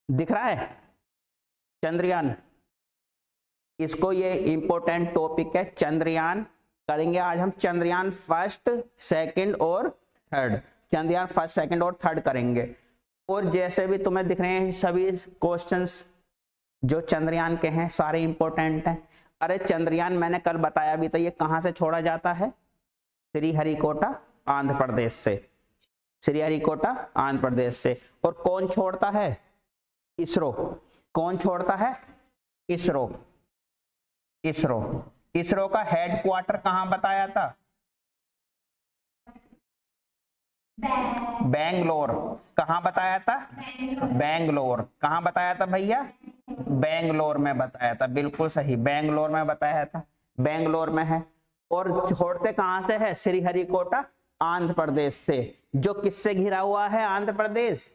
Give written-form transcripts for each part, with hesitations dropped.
दिख रहा है चंद्रयान, इसको, ये इंपॉर्टेंट टॉपिक है चंद्रयान। करेंगे आज हम चंद्रयान फर्स्ट, सेकंड और थर्ड, चंद्रयान फर्स्ट, सेकंड और थर्ड करेंगे। और जैसे भी तुम्हें दिख रहे हैं सभी क्वेश्चंस जो चंद्रयान के हैं सारे इंपॉर्टेंट हैं। अरे चंद्रयान मैंने कल बताया भी था, ये कहां से छोड़ा जाता है? श्रीहरिकोटा आंध्र प्रदेश से, श्रीहरिकोटा आंध्र प्रदेश से। और कौन छोड़ता है? इसरो। कौन छोड़ता है? इसरो। इसरो। इसरो का हेडक्वार्टर कहां बताया था? बेंगलोर। कहां बताया था? बेंगलोर। कहां बताया था भैया? बेंगलोर में बताया था, बिल्कुल सही, बेंगलोर में बताया था, बेंगलोर में है। और छोड़ते कहां से है? श्रीहरिकोटा आंध्र प्रदेश से। जो किससे घिरा हुआ है आंध्र प्रदेश?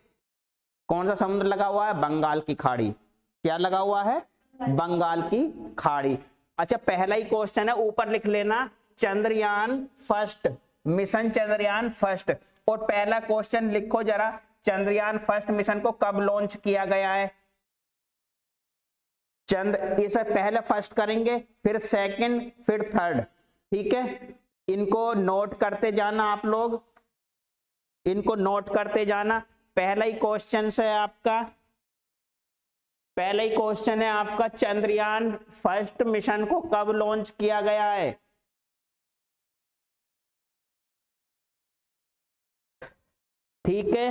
कौन सा समुद्र लगा हुआ है? बंगाल की खाड़ी। क्या लगा हुआ है? बंगाल की खाड़ी। अच्छा, पहला ही क्वेश्चन है, ऊपर लिख लेना, Chandrayaan first, mission Chandrayaan first. और पहला क्वेश्चन लिखो जरा, चंद्रयान फर्स्ट मिशन को कब लॉन्च किया गया है? इसे पहले फर्स्ट करेंगे, फिर सेकंड, फिर थर्ड, ठीक है। इनको नोट करते जाना आप लोग, इनको नोट करते जाना। पहला ही क्वेश्चन है आपका, पहला ही क्वेश्चन है आपका, चंद्रयान फर्स्ट मिशन को कब लॉन्च किया गया है? ठीक है,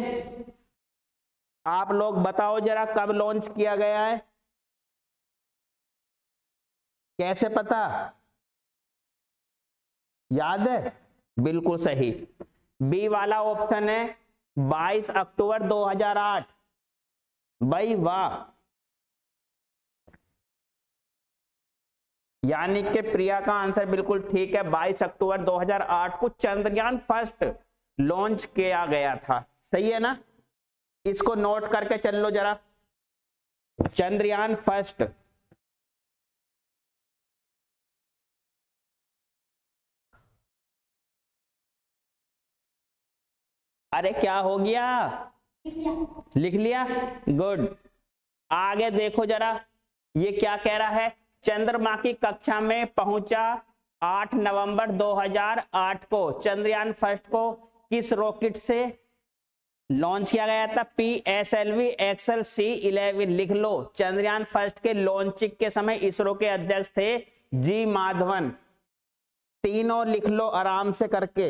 आप लोग बताओ जरा कब लॉन्च किया गया है? कैसे पता? याद है? बिल्कुल सही, बी वाला ऑप्शन है 22 अक्टूबर 2008। भाई वाह, यानी कि प्रिया का आंसर बिल्कुल ठीक है, 22 अक्टूबर 2008 को चंद्रयान फर्स्ट लॉन्च किया गया था। सही है ना? इसको नोट करके चल लो जरा, चंद्रयान फर्स्ट। अरे क्या हो गया? लिख लिया, गुड। आगे देखो जरा, ये क्या कह रहा है? चंद्रमा की कक्षा में पहुंचा 8 नवंबर 2008 को। चंद्रयान फर्स्ट को किस रॉकेट से लॉन्च किया गया था? PSLV XL-C11। लिख लो, चंद्रयान फर्स्ट के लॉन्चिंग के समय इसरो के अध्यक्ष थे जी माधवन। तीनों लिख लो आराम से करके।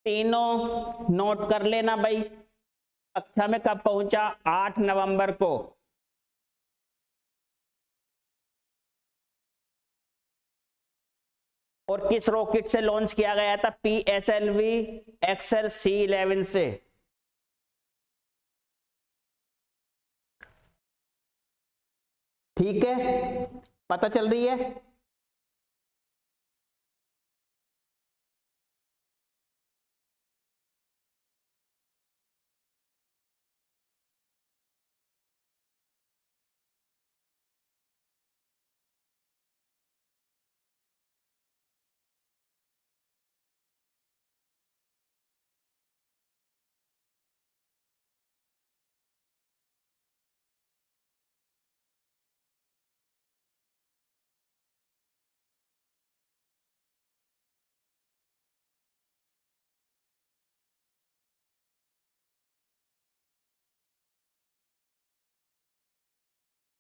तीनों नोट कर लेना भाई। कक्षा में कब पहुंचा? 8 नवंबर को। और किस रॉकेट से लॉन्च किया गया था? PSLV XL-C11 से। ठीक है, पता चल रही है?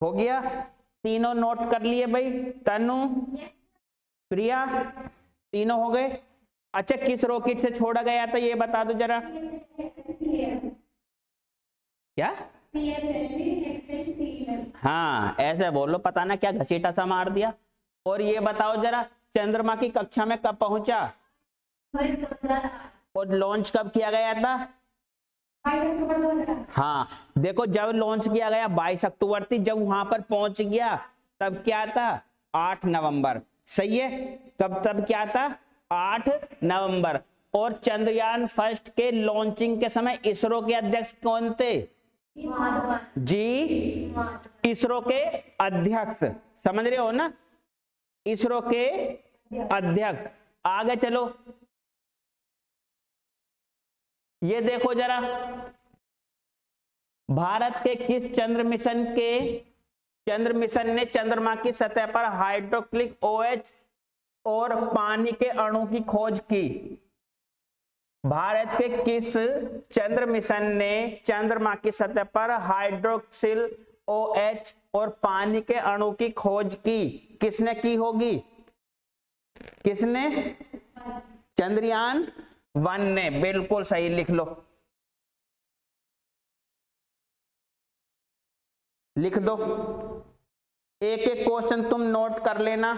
हो गया? तीनों नोट कर लिए भाई? तनु, प्रिया, तीनों हो गए? अच्छा, किस रॉकेट से छोड़ा गया था ये बता दो जरा। क्या? हाँ ऐसे बोलो, पता ना क्या घसीटा सा मार दिया। और ये बताओ जरा, चंद्रमा की कक्षा में कब पहुंचा और लॉन्च कब किया गया था? 22 अक्टूबर 2008। हाँ देखो, जब लॉन्च किया गया 22 अक्टूबर थी, जब वहां पर पहुंच गया तब क्या था? 8 नवंबर। सही है, तब क्या था? 8 नवंबर। और चंद्रयान फर्स्ट के लॉन्चिंग के समय इसरो के अध्यक्ष कौन थे? जी इसरो के अध्यक्ष, समझ रहे हो ना, इसरो के अध्यक्ष। आगे चलो, ये देखो जरा, भारत के किस चंद्र मिशन ने चंद्रमा की सतह पर हाइड्रोक्सिल OH और पानी के अणु की खोज की? भारत के किस चंद्र मिशन ने चंद्रमा की सतह पर हाइड्रोक्सिल OH और पानी के अणु की खोज की? किसने की होगी? किसने? चंद्रयान-1 ने। बिल्कुल सही, लिख लो, लिख दो। एक एक क्वेश्चन तुम नोट कर लेना।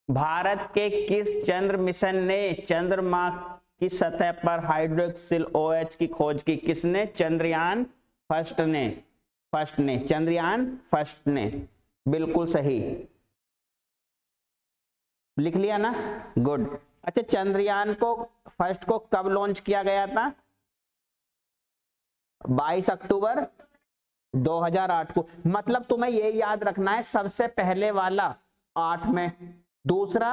भारत के किस चंद्र मिशन ने चंद्रमा की सतह पर हाइड्रोक्सिल OH की खोज की? किसने? चंद्रयान-1 ने, चंद्रयान-1 ने। बिल्कुल सही, लिख लिया ना, गुड। अच्छा, चंद्रयान को फर्स्ट को कब लॉन्च किया गया था? 22 अक्टूबर 2008 को। मतलब तुम्हें ये याद रखना है, सबसे पहले वाला 8 में, दूसरा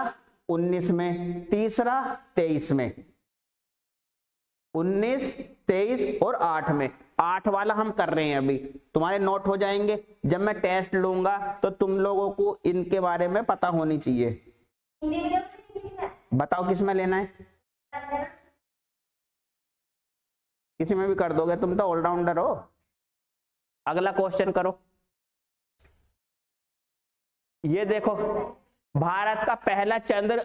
19 में, तीसरा 23 में। 19, 23 और 8 में। 8 वाला हम कर रहे हैं अभी, तुम्हारे नोट हो जाएंगे। जब मैं टेस्ट लूंगा तो तुम लोगों को इनके बारे में पता होनी चाहिए। बताओ किस में लेना है? किसी में भी कर दोगे, तुम तो ऑलराउंडर हो। अगला क्वेश्चन करो। ये देखो, भारत का पहला चंद्र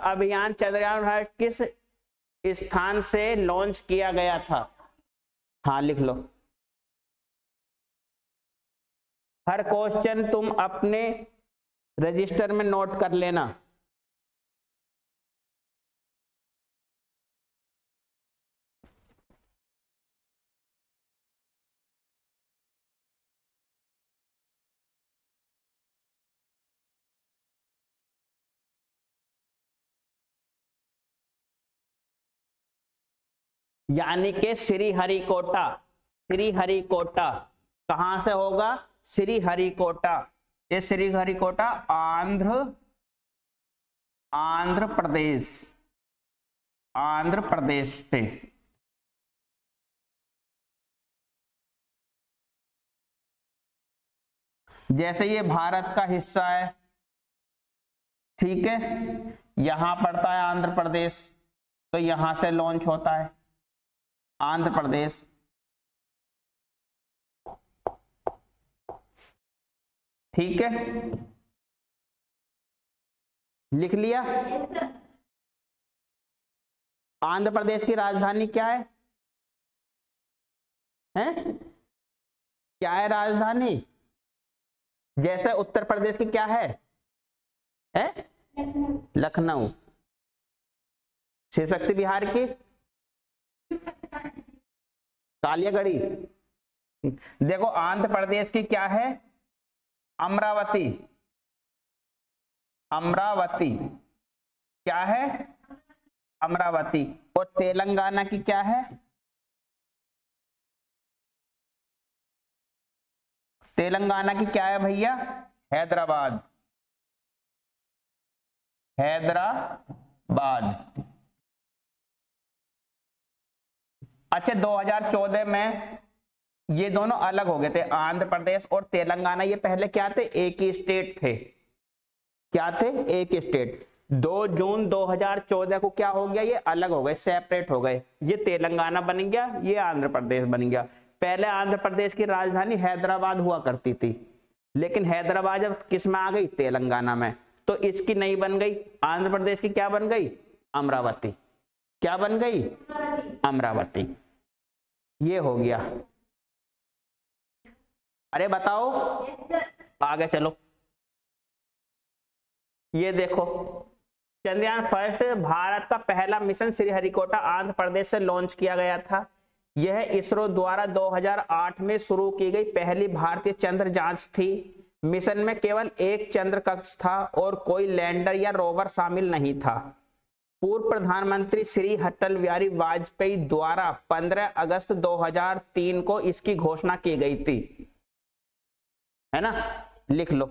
अभियान चंद्रयान किस स्थान से लॉन्च किया गया था? हाँ, लिख लो। हर क्वेश्चन तुम अपने रजिस्टर में नोट कर लेना। यानी कि श्रीहरिकोटा कहां से होगा? श्रीहरिकोटा। ये श्रीहरिकोटा आंध्र प्रदेश से। जैसे ये भारत का हिस्सा है, ठीक है, यहां पड़ता है आंध्र प्रदेश, तो यहां से लॉन्च होता है आंध्र प्रदेश। ठीक है, लिख लिया। आंध्र प्रदेश की राजधानी क्या है? क्या है राजधानी? जैसे उत्तर प्रदेश की क्या है? लखनऊ। शिव शक्ति बिहार की कालियागढ़ी। देखो, आंध्र प्रदेश की क्या है? अमरावती। क्या है? अमरावती। और तेलंगाना की क्या है? तेलंगाना की क्या है भैया? हैदराबाद। हैदराबाद। अच्छा 2014 में ये दोनों अलग हो गए थे, आंध्र प्रदेश और तेलंगाना, ये पहले क्या थे, एक ही स्टेट थे। क्या थे, एक ही स्टेट। 2 जून 2014 को क्या हो गया, ये अलग हो गए, सेपरेट हो गए। ये तेलंगाना बन गया, ये आंध्र प्रदेश बन गया। पहले आंध्र प्रदेश की राजधानी हैदराबाद हुआ करती थी, लेकिन हैदराबाद जब किस में आ गई, तेलंगाना में, तो इसकी नहीं बन गई, आंध्र प्रदेश की क्या बन गई, अमरावती। क्या बन गई, अमरावती। ये हो गया। अरे बताओ, आगे चलो। ये देखो, चंद्रयान फर्स्ट भारत का पहला मिशन श्रीहरिकोटा आंध्र प्रदेश से लॉन्च किया गया था। यह इसरो द्वारा 2008 में शुरू की गई पहली भारतीय चंद्र जांच थी। मिशन में केवल एक चंद्र कक्ष था और कोई लैंडर या रोवर शामिल नहीं था। पूर्व प्रधानमंत्री श्री अटल बिहारी वाजपेयी द्वारा 15 अगस्त 2003 को इसकी घोषणा की गई थी, है ना, लिख लो।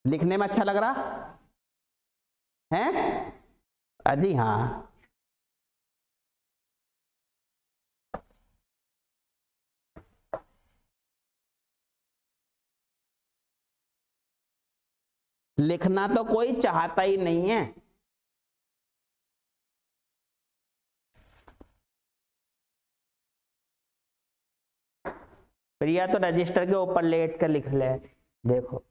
लिखने में अच्छा लग रहा है, अजी हाँ। लिखना तो कोई चाहता ही नहीं है। प्रिया तो रजिस्टर के ऊपर लेट कर लिख ले, देखो।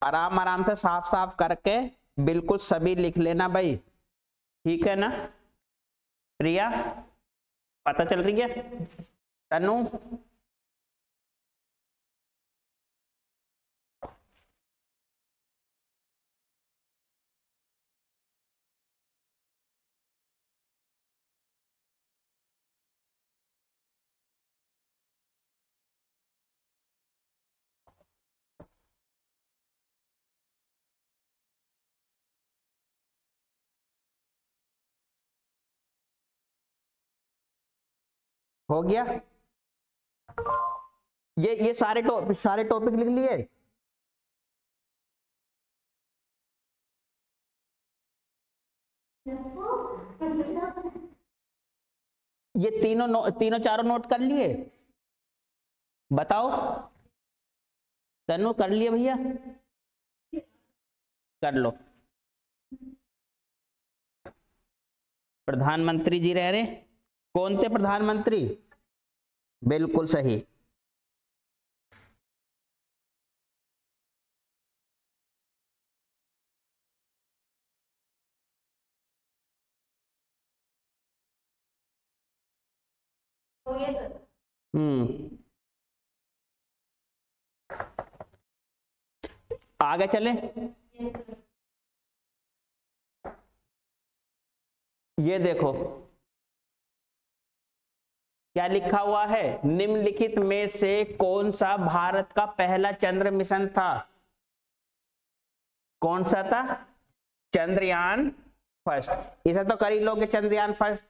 आराम आराम से साफ साफ करके बिल्कुल सभी लिख लेना भाई, ठीक है ना। प्रिया पता चल रही है, तनु हो गया। ये सारे टॉपिक लिख लिए। ये तीनों चारों नोट कर लिए, बताओ। तनु कर लिए भैया, कर लो। प्रधानमंत्री जी रह रहे, कौन थे प्रधानमंत्री, बिल्कुल सही। हो गया सर। आगे चले। ये देखो क्या लिखा हुआ है, निम्नलिखित में से कौन सा भारत का पहला चंद्र मिशन था, कौन सा था, चंद्रयान फर्स्ट। इसे तो कर ही लोगे, चंद्रयान फर्स्ट,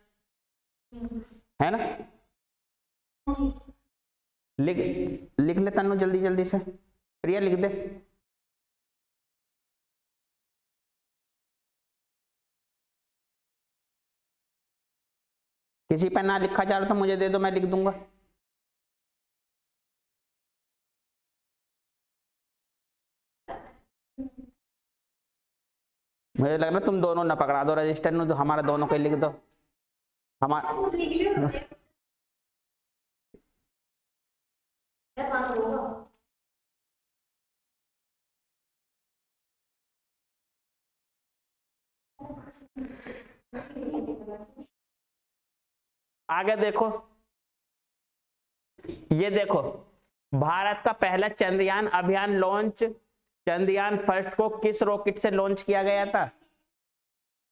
है ना। लिख लिख ले तनु, जल्दी जल्दी से, प्रिया लिख दे। किसी पे ना लिखा जा रहा तो मुझे दे दो, मैं लिख दूंगा। मुझे लग रहा है तुम दोनों ना पकड़ा दो रजिस्टर में, तो हमारा दोनों को लिख दो। हमारा खुद लिख लियो। मेरा पास होगा। आगे देखो, ये देखो भारत का पहला चंद्रयान अभियान लॉन्च, चंद्रयान फर्स्ट को किस रॉकेट से लॉन्च किया गया था?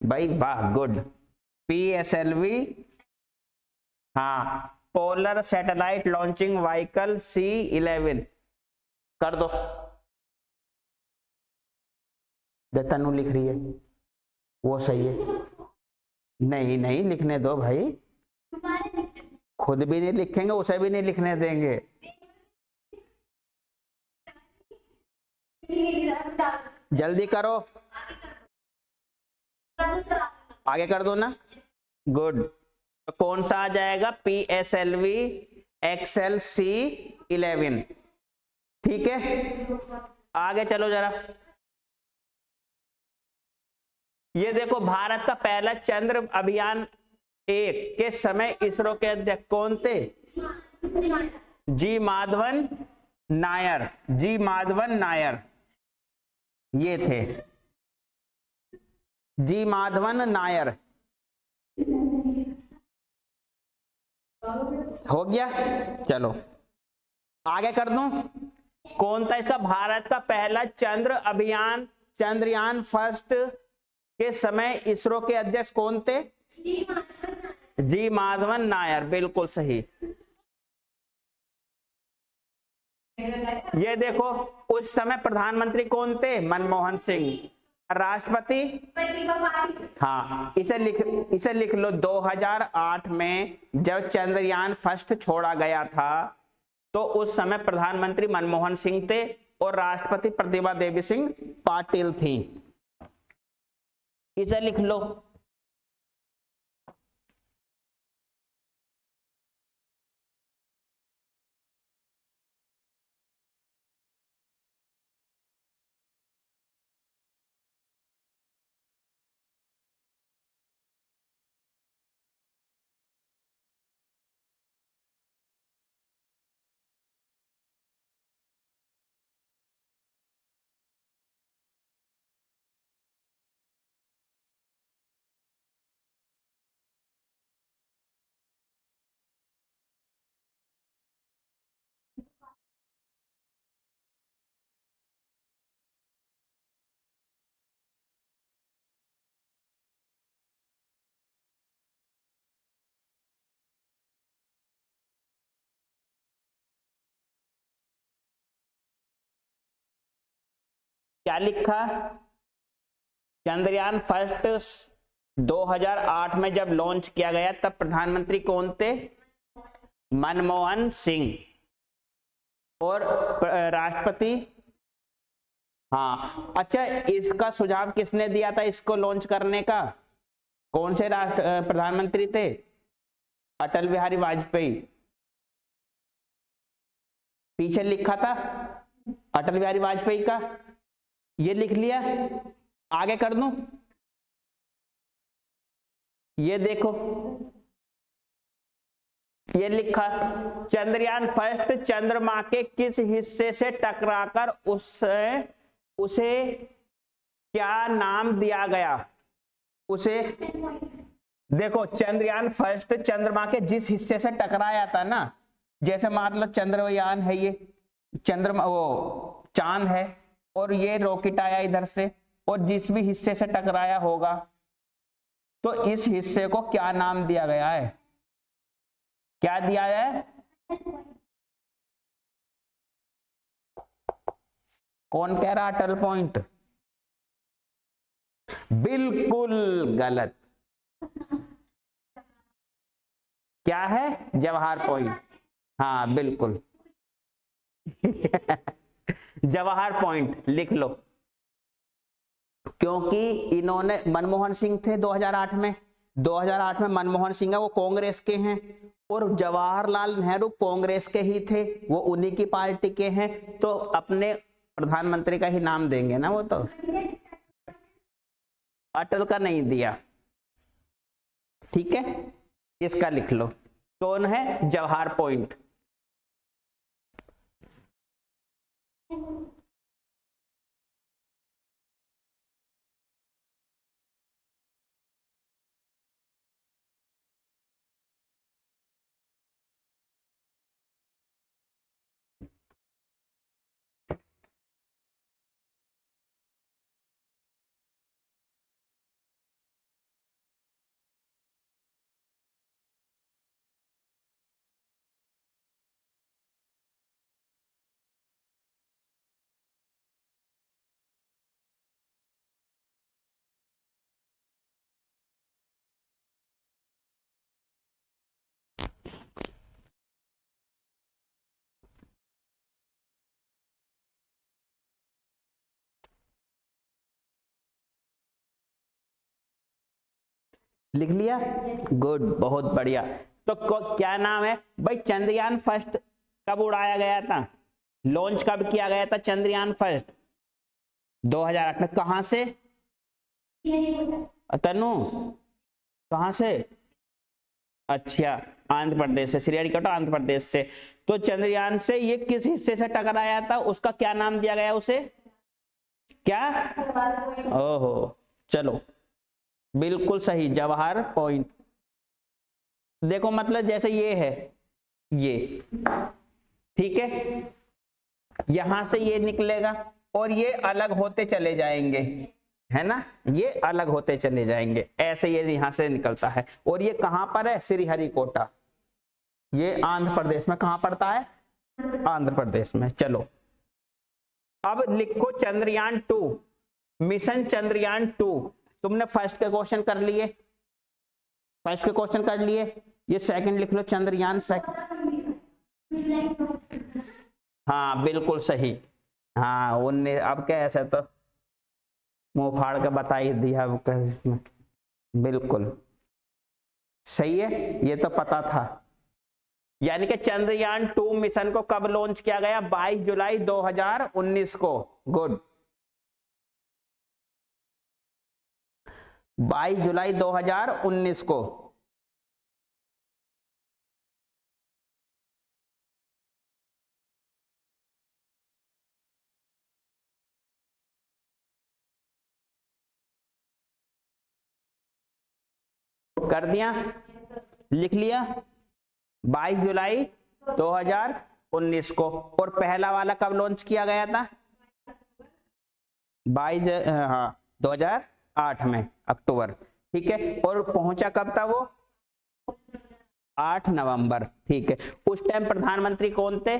भाई वाह, गुड। PSLV, हाँ, polar satellite launching vehicle C-11। कर दो। तनु लिख रही है, वो सही है। नहीं नहीं, लिखने दो भाई, खुद भी नहीं लिखेंगे, उसे भी नहीं लिखने देंगे। जल्दी करो, आगे कर दो ना। गुड। तो कौन सा आ जाएगा? PSLV XL C-11। ठीक है, आगे चलो जरा। ये देखो भारत का पहला चंद्र अभियान 1 के समय इसरो के अध्यक्ष कौन थे? जी माधवन नायर। जी माधवन नायर ये थे, जी माधवन नायर। हो गया, चलो आगे कर दूं। कौन था इसका भारत का पहला चंद्र अभियान, चंद्रयान फर्स्ट के समय इसरो के अध्यक्ष कौन थे? जी माधवन नायर, बिल्कुल सही। ये देखो उस समय प्रधानमंत्री कौन थे? मनमोहन सिंह। राष्ट्रपति, हाँ, इसे लिख लो। 2008 में जब चंद्रयान फर्स्ट छोड़ा गया था तो उस समय प्रधानमंत्री मनमोहन सिंह थे और राष्ट्रपति प्रतिभा देवी सिंह पाटिल थी। इसे लिख लो। क्या लिखा? चंद्रयान फर्स्ट 2008 में जब लॉन्च किया गया तब प्रधानमंत्री कौन थे? मनमोहन सिंह। और राष्ट्रपति, हाँ। अच्छा, इसका सुझाव किसने दिया था इसको लॉन्च करने का? कौन से प्रधानमंत्री थे? अटल बिहारी वाजपेयी। पीछे लिखा था अटल बिहारी वाजपेयी का, ये लिख लिया। आगे कर दूं। ये देखो, ये लिखा चंद्रयान फर्स्ट चंद्रमा के किस हिस्से से टकराकर उसे क्या नाम दिया गया? उसे देखो, चंद्रयान फर्स्ट चंद्रमा के जिस हिस्से से टकराया था ना, जैसे मान लो चंद्रयान है, ये चंद्रमा वो चांद है और ये रॉकेट आया इधर से, और जिस भी हिस्से से टकराया होगा तो इस हिस्से को क्या नाम दिया गया है? क्या दिया है? कौन कह रहा अटल पॉइंट? बिल्कुल गलत। क्या है? जवाहर पॉइंट। हाँ बिल्कुल। जवाहर पॉइंट लिख लो, क्योंकि इन्होंने, मनमोहन सिंह थे 2008 में, 2008 में मनमोहन सिंह है वो कांग्रेस के हैं, और जवाहरलाल नेहरू कांग्रेस के ही थे, वो उन्हीं की पार्टी के हैं, तो अपने प्रधानमंत्री का ही नाम देंगे ना वो तो। अटल का नहीं दिया, ठीक है, इसका लिख लो। कौन है? जवाहर पॉइंट। लिख लिया? गुड, बहुत बढ़िया। तो क्या नाम है भाई? चंद्रयान फर्स्ट कब उड़ाया गया था? लॉन्च कब किया गया था चंद्रयान फर्स्ट? 2008 में। कहां से तनु? कहां से? अच्छा, आंध्र प्रदेश से, श्रीहरिकोटा आंध्र प्रदेश से। तो चंद्रयान से ये किस हिस्से से टकराया था? उसका क्या नाम दिया गया उसे? क्या? ओहो, चलो बिल्कुल सही, जवाहर पॉइंट। देखो मतलब जैसे ये है, ये ठीक है, यहां से ये निकलेगा और ये अलग होते चले जाएंगे, है ना, ये अलग होते चले जाएंगे, ऐसे ये यहां से निकलता है। और ये कहां पर है? श्रीहरिकोटा। ये आंध्र प्रदेश में कहां पड़ता है? आंध्र प्रदेश में। चलो अब लिखो चंद्रयान 2, मिशन चंद्रयान 2। तुमने फर्स्ट के क्वेश्चन कर लिए, फर्स्ट के क्वेश्चन कर लिए, ये सेकंड लिख लो, चंद्रयान सेकंड। हाँ बिल्कुल सही। हाँ 19। अब क्या ऐसा तो मुंह फाड़ के बता ही दिया, बिल्कुल सही है, ये तो पता था। यानी कि चंद्रयान 2 मिशन को कब लॉन्च किया गया? 22 जुलाई 2019 को। गुड, 22 जुलाई 2019 को। कर दिया? लिख लिया? 22 जुलाई 2019 को। और पहला वाला कब लॉन्च किया गया था? 22 हाँ 2008 में, अक्टूबर, ठीक है। और पहुंचा कब था वो? 8 नवंबर, ठीक है। उस टाइम प्रधानमंत्री कौन थे?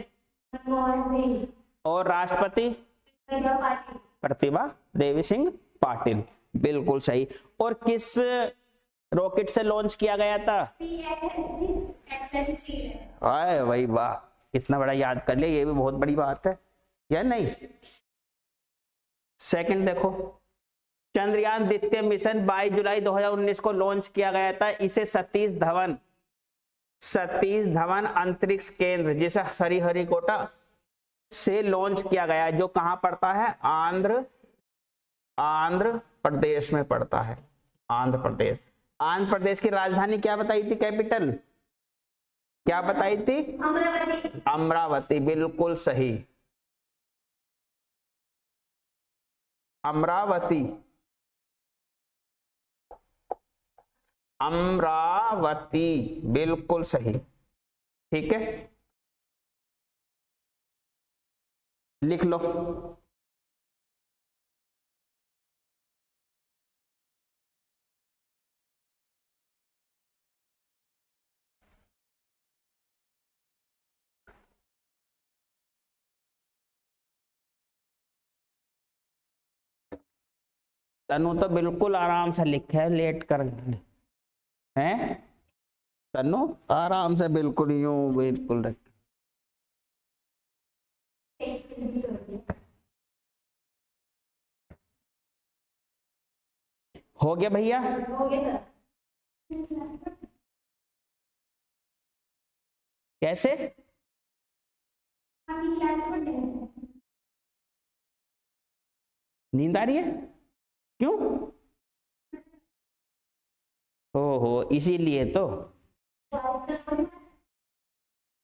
और राष्ट्रपति? प्रतिभा देवी सिंह पाटिल, बिल्कुल सही। और किस रॉकेट से लॉन्च किया गया था? अरे भाई वाह, इतना बड़ा याद कर लिया, ये भी बहुत बड़ी बात है, या नहीं? सेकंड देखो, चंद्रयान द्वितीय मिशन 22 जुलाई 2019 को लॉन्च किया गया था। इसे सतीश धवन अंतरिक्ष केंद्र, जिसे श्रीहरिकोटा से लॉन्च किया गया है, जो कहां पड़ता है? आंध्र प्रदेश में पड़ता है। आंध्र प्रदेश। आंध्र प्रदेश की राजधानी क्या बताई थी? कैपिटल क्या बताई थी? अमरावती। अमरावती, बिल्कुल सही, अमरावती। अमरावती, बिल्कुल सही, ठीक है, लिख लो। तनु तो बिल्कुल आराम से लिखा है, लेट कर हैं तनु, आराम से बिल्कुल यूं बिल्कुल रख। हो गया भैया? हो गया सर। कैसे? आपकी क्लास में पढ़ते नींद आ रही है? क्यों? ओहो, इसीलिए तो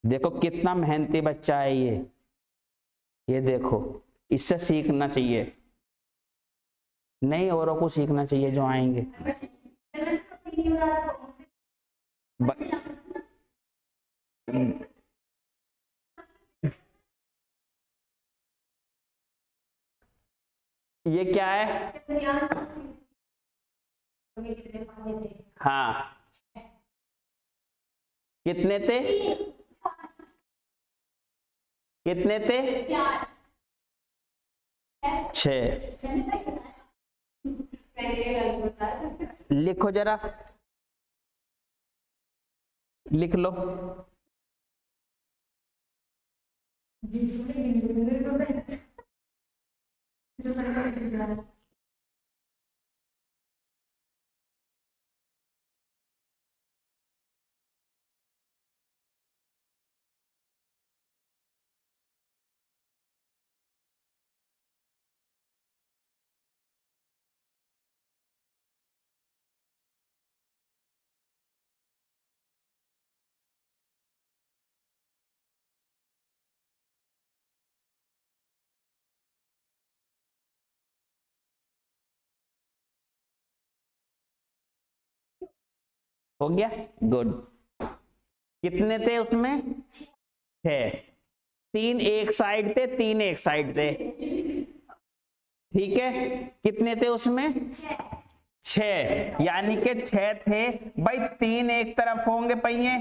देखो कितना मेहनती बच्चा है ये देखो, इससे सीखना चाहिए, नहीं औरों को सीखना चाहिए जो आएंगे। ब... ये क्या है? हाँ, कितने थे? कितने थे? 6। लिखो जरा, लिख लो। हो गया, गुड। कितने थे उसमें? 6। 3 एक साइड थे, 3 एक साइड थे, ठीक है। कितने थे उसमें? 6, यानी कि 6 थे भाई। 3 एक तरफ होंगे पहिए,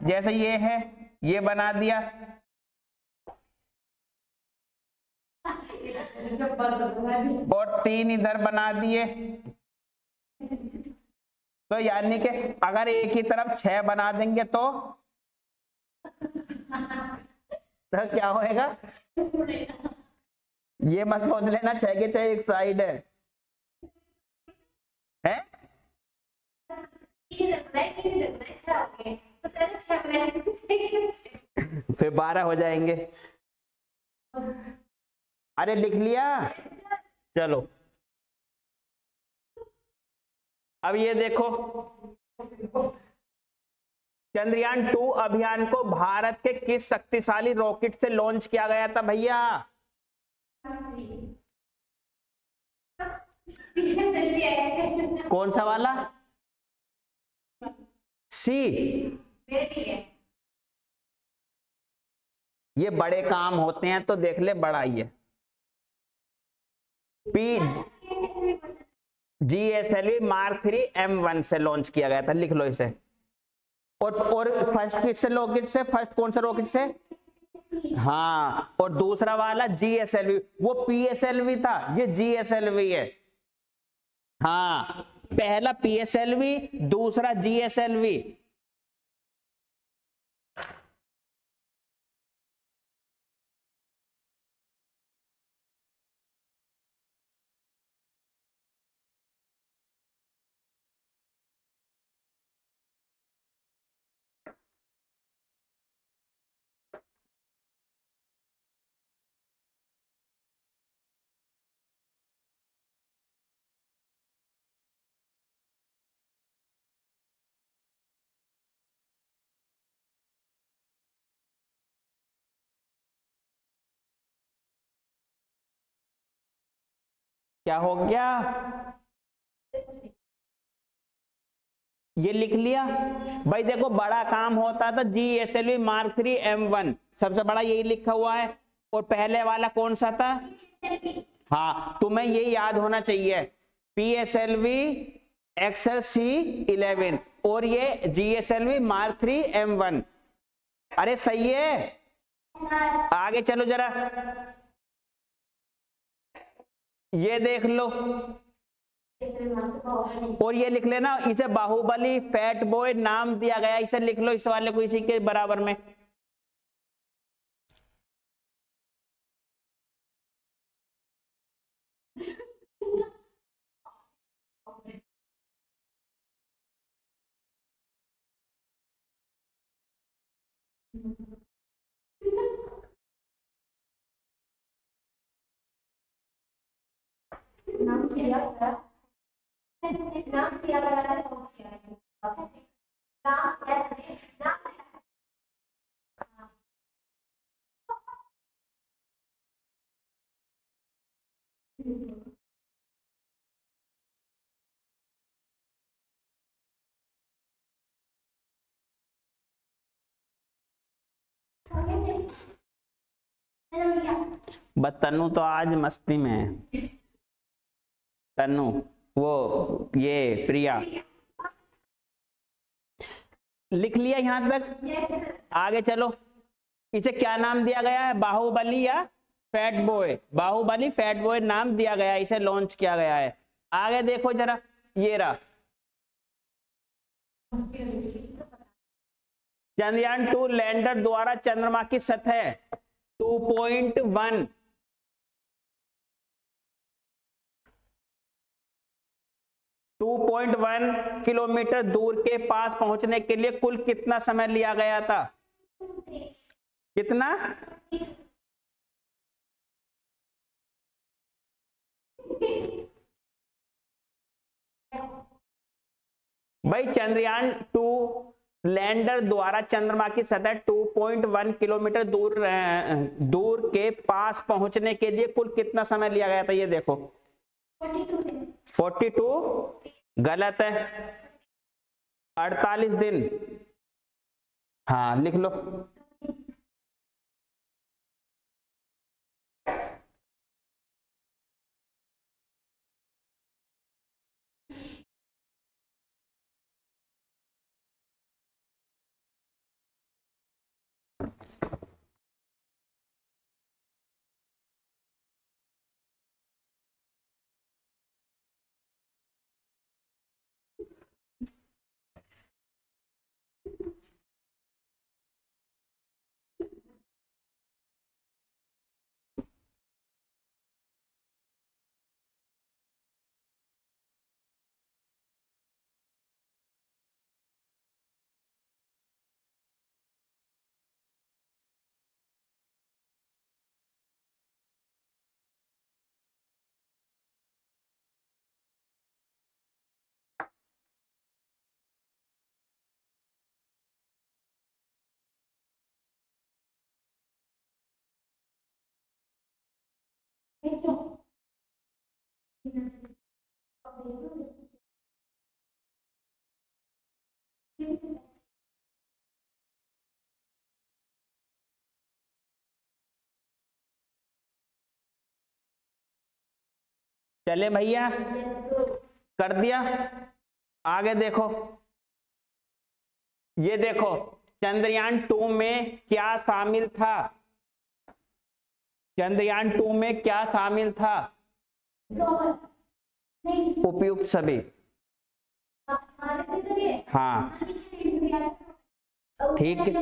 जैसे ये है, ये बना दिया, और 3 इधर बना दिए। तो यानी कि अगर एक ही तरफ 6 बना देंगे तो क्या होएगा? ये मत सोच लेना 6 के 6 एक साइड है, हैं? फिर 12 हो जाएंगे। अरे लिख लिया, चलो अब ये देखो, चंद्रयान 2 अभियान को भारत के किस शक्तिशाली रॉकेट से लॉन्च किया गया था भैया? कौन सा वाला? सी। ये बड़े काम होते हैं तो देख ले, बड़ा ही है। GSLV Mark 3 M1 से लॉन्च किया गया था, लिख लो इसे। और फर्स्ट किससे रॉकेट से? फर्स्ट कौन सा रॉकेट से? हाँ, और दूसरा वाला GSLV, वो PSLV था, ये GSLV है। हाँ, पहला PSLV, दूसरा GSLV। क्या हो गया? ये लिख लिया भाई। देखो बड़ा काम होता था GSLV Mark 3 M1, सबसे बड़ा यही लिखा हुआ है। और पहले वाला कौन सा था? हाँ, तुम्हें ये याद होना चाहिए, PSLV XLC11 और ये GSLV Mark 3 M1। अरे सही है, आगे चलो जरा, ये देख लो, और ये लिख लेना, इसे बाहुबली फैट बॉय नाम दिया गया, इसे लिख लो इस वाले को इसी के बराबर में। नाम दिया था, नाम दिया था। बस तन्नू तो आज मस्ती में है। तन्नू, वो ये प्रिया, लिख लिया यहां तक? आगे चलो, इसे क्या नाम दिया गया है? बाहुबली या fat boy? Baahubali fat boy नाम दिया गया है, इसे लॉन्च किया गया है। आगे देखो जरा, ये रहा चंद्रयान 2 लैंडर द्वारा चंद्रमा की सतह 2.1 किलोमीटर दूर के पास पहुंचने के लिए कुल कितना समय लिया गया था? कितना? भाई चंद्रयान 2 लैंडर द्वारा चंद्रमा की सतह 2.1 किलोमीटर दूर के पास पहुंचने के लिए कुल कितना समय लिया गया था? ये देखो 42, गलत है, 48 दिन। हाँ लिख लो। चले भैया, कर दिया? आगे देखो, ये देखो चंद्रयान 2 में क्या शामिल था? चंद्रयान 2 में क्या शामिल था? उपयुक्त सभी। हाँ ठीक है,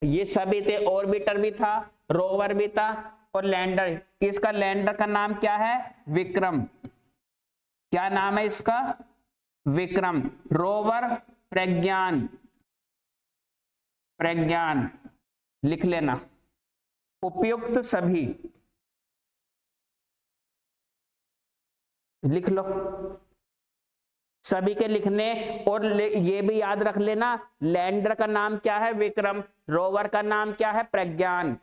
ये सभी थे, ऑर्बिटर भी था, रोवर भी था और लैंडर। इसका लैंडर का नाम क्या है? विक्रम। क्या नाम है इसका? विक्रम। रोवर प्रज्ञान। प्रज्ञान लिख लेना। उपयुक्त सभी लिख लो, सभी के लिखने। और ये भी याद रख लेना, लैंडर का नाम क्या है? विक्रम। रोवर का नाम क्या है? प्रज्ञान।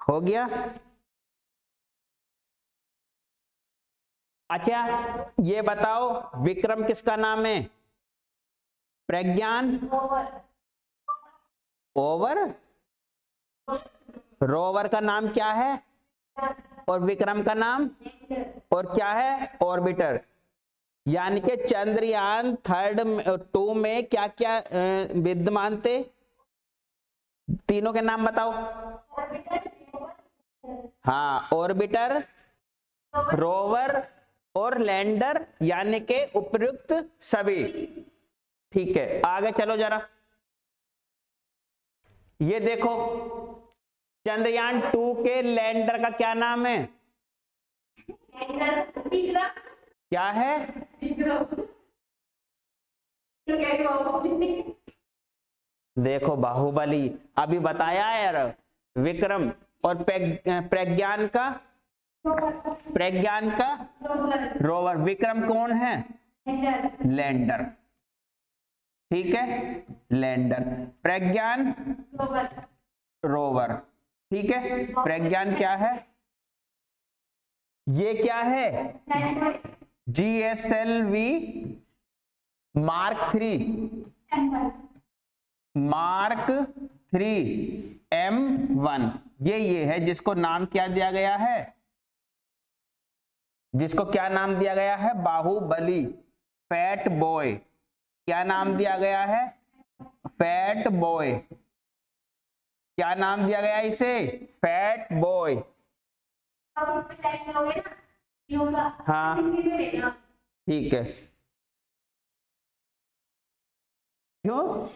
हो गया? अच्छा ये बताओ, विक्रम किसका नाम है? प्रज्ञान। ओवर। रोवर का नाम क्या है? और विक्रम का नाम और क्या है? ऑर्बिटर। यानी कि चंद्रयान 2 में क्या क्या विद्यमान थे? तीनों के नाम बताओ। हाँ, ऑर्बिटर, रोवर और लैंडर, यानी के उपयुक्त सभी। ठीक है, आगे चलो जरा। ये देखो, चंद्रयान 2 के लैंडर का क्या नाम है? क्या है? देखो बाहुबली, अभी बताया है यार, विक्रम। और प्रज्ञान का रोवर। विक्रम कौन है? लैंडर। ठीक है, लैंडर। प्रज्ञान रोवर। ठीक है, प्रज्ञान क्या है? ये क्या है? GSLV mark 3 M1। ये है जिसको नाम क्या दिया गया है? जिसको क्या नाम दिया गया है? Baahubali, fat boy. क्या नाम दिया गया है? Fat boy. क्या नाम दिया गया इसे? Fat boy. हाँ, ठीक है। क्यों?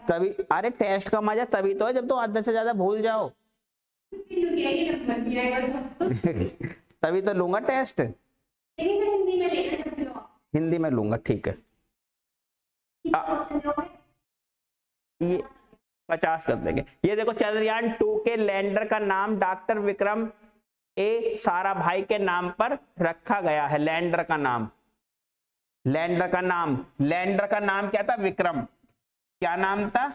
तभी, अरे टेस्ट का मजा तभी तो है जब तुम आधे से ज्यादा भूल जाओ। तभी तो लूंगा टेस्ट। हिंदी में लूंगा, ठीक है। ये 50 कर देंगे। ये देखो, चंद्रयान 2 के लैंडर का नाम डॉक्टर विक्रम ए साराभाई के नाम पर रखा गया है। लैंडर का नाम क्या था? विक्रम। क्या नाम था?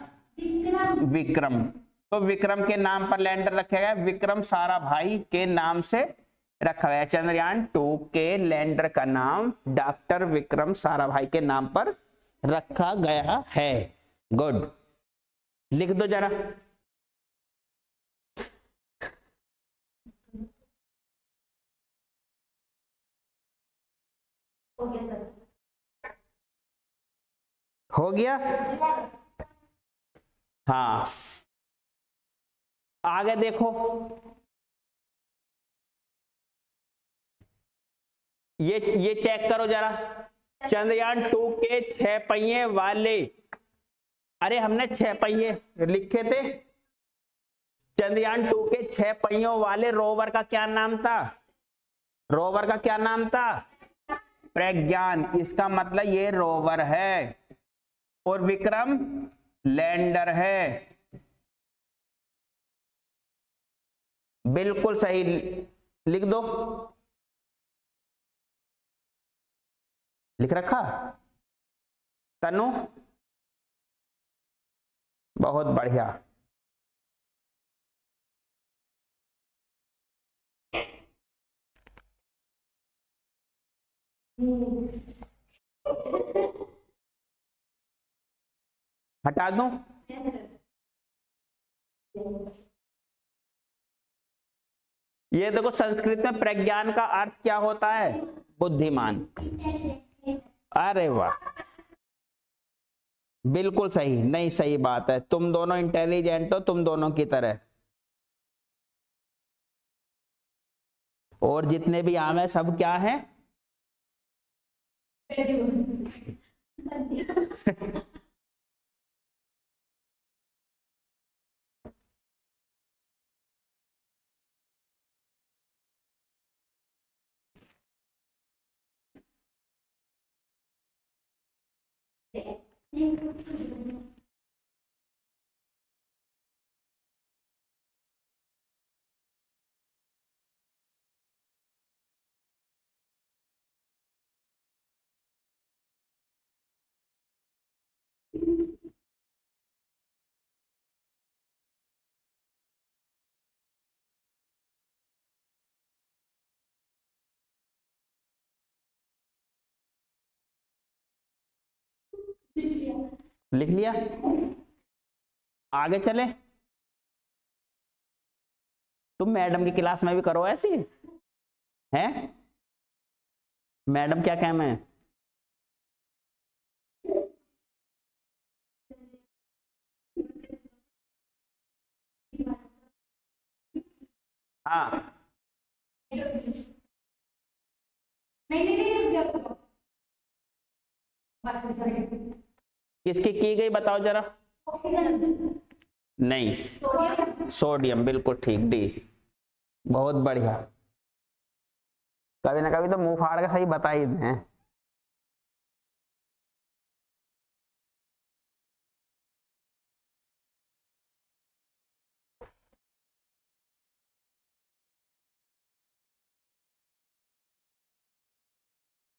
विक्रम। तो विक्रम के नाम पर लैंडर रखा गया, विक्रम साराभाई के नाम से रखा गया। चंद्रयान 2 के लैंडर का नाम डॉक्टर विक्रम साराभाई के नाम पर रखा गया है। गुड, लिख दो जरा। हो गया? हाँ, आगे देखो। ये चेक करो जरा। चंद्रयान 2 के 6 पहिए वाले, अरे हमने 6 पहिए लिखे थे। चंद्रयान 2 के 6 पहियों वाले रोवर का क्या नाम था? प्रज्ञान। इसका मतलब ये रोवर है और विक्रम लैंडर है। बिल्कुल सही, लिख दो। लिख रखा? तनु, बहुत बढ़िया। हटा दूं? ये देखो, संस्कृत में प्रज्ञान का अर्थ क्या होता है? बुद्धिमान। अरे वाह, बिल्कुल सही। नहीं, सही बात है, तुम दोनों इंटेलिजेंट हो, तुम दोनों की तरह। और जितने भी आम है सब क्या है? लिख लिया? आगे चले। तुम मैडम की क्लास में भी करो ऐसी है? मैडम क्या कहना है? हाँ नहीं नहीं नहीं, रुक जाओ। बस सॉरी। किसकी की गई बताओ जरा। ऑक्सीजन। नहीं, सोडियम। सोडियम, बिल्कुल ठीक, डी। बहुत बढ़िया। कभी ना कभी तो मुंह फाड़ के सही बता ही दें।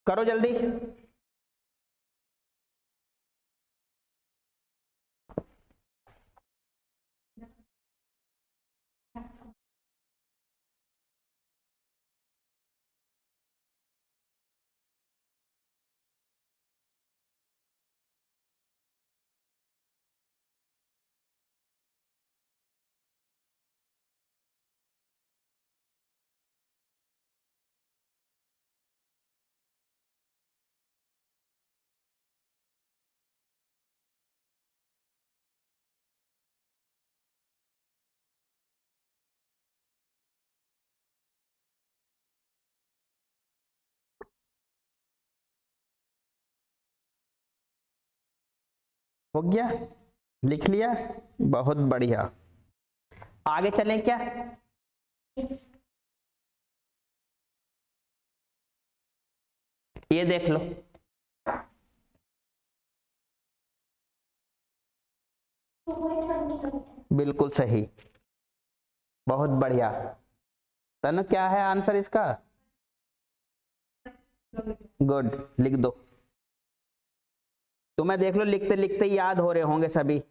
करो जल्दी। हो गया, लिख लिया, बहुत बढ़िया। आगे चलें क्या। ये देख लो, बिल्कुल सही, बहुत बढ़िया। तनु क्या है आंसर इसका। गुड, लिख दो। तुम्हें देख लो लिखते लिखते याद हो रहे होंगे सभी।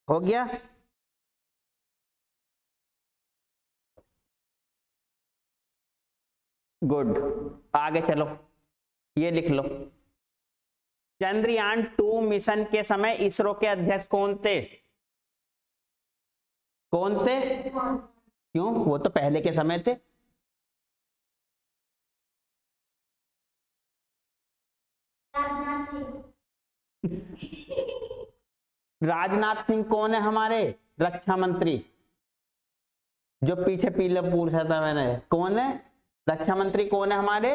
हो गया। गुड, आगे चलो, ये लिख लो। चंद्रयान-2 मिशन के समय इसरो के अध्यक्ष कौन थे। कौन थे। क्यों, वो तो पहले के समय थे। राजनाथ सिंह। राजनाथ सिंह कौन है हमारे रक्षा मंत्री, जो पीछे पीले पूछा था मैंने, कौन है रक्षा मंत्री, कौन है हमारे,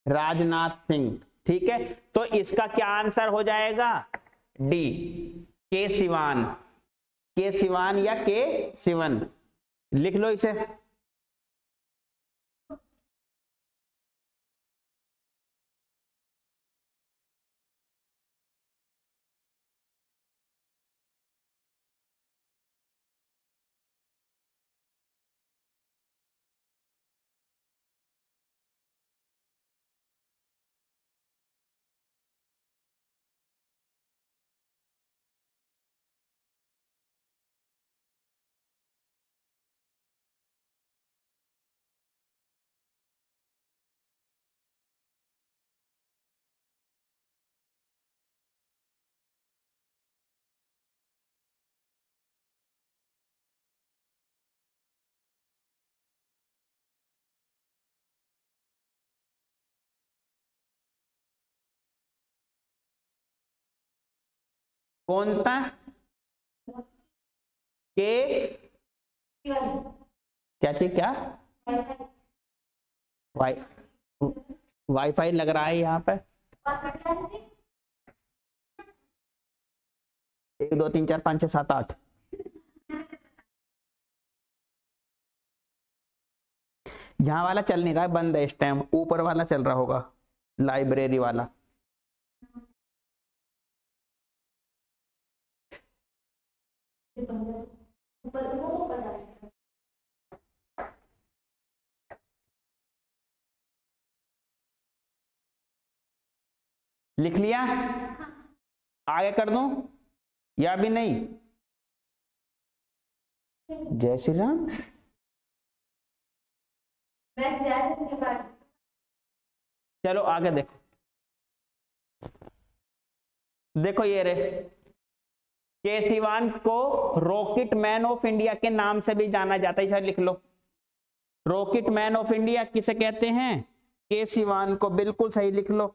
राजनाथ सिंह। ठीक है, तो इसका क्या आंसर हो जाएगा, डी, के सिवान। के सिवान या के सिवन, लिख लो इसे। कौन था, के क्या चीज, क्या वाई वाईफाई लग रहा है यहाँ पे। 1 2 3 4 5 6 7 8। यहाँ वाला चल नहीं रहा है, बंद है इस टाइम, ऊपर वाला चल रहा होगा, लाइब्रेरी वाला। ऊपर वो ऊपर डालेंगे। लिख लिया? आगे कर दूं या भी नहीं? जय श्री राम। मैं ध्यान के बाद चलो आगे देखो, देखो ये रे, के सिवान को रॉकेट मैन ऑफ इंडिया के नाम से भी जाना जाता है, इसे लिख लो। रॉकेट मैन ऑफ इंडिया किसे कहते हैं? के सिवान को, बिल्कुल सही, लिख लो।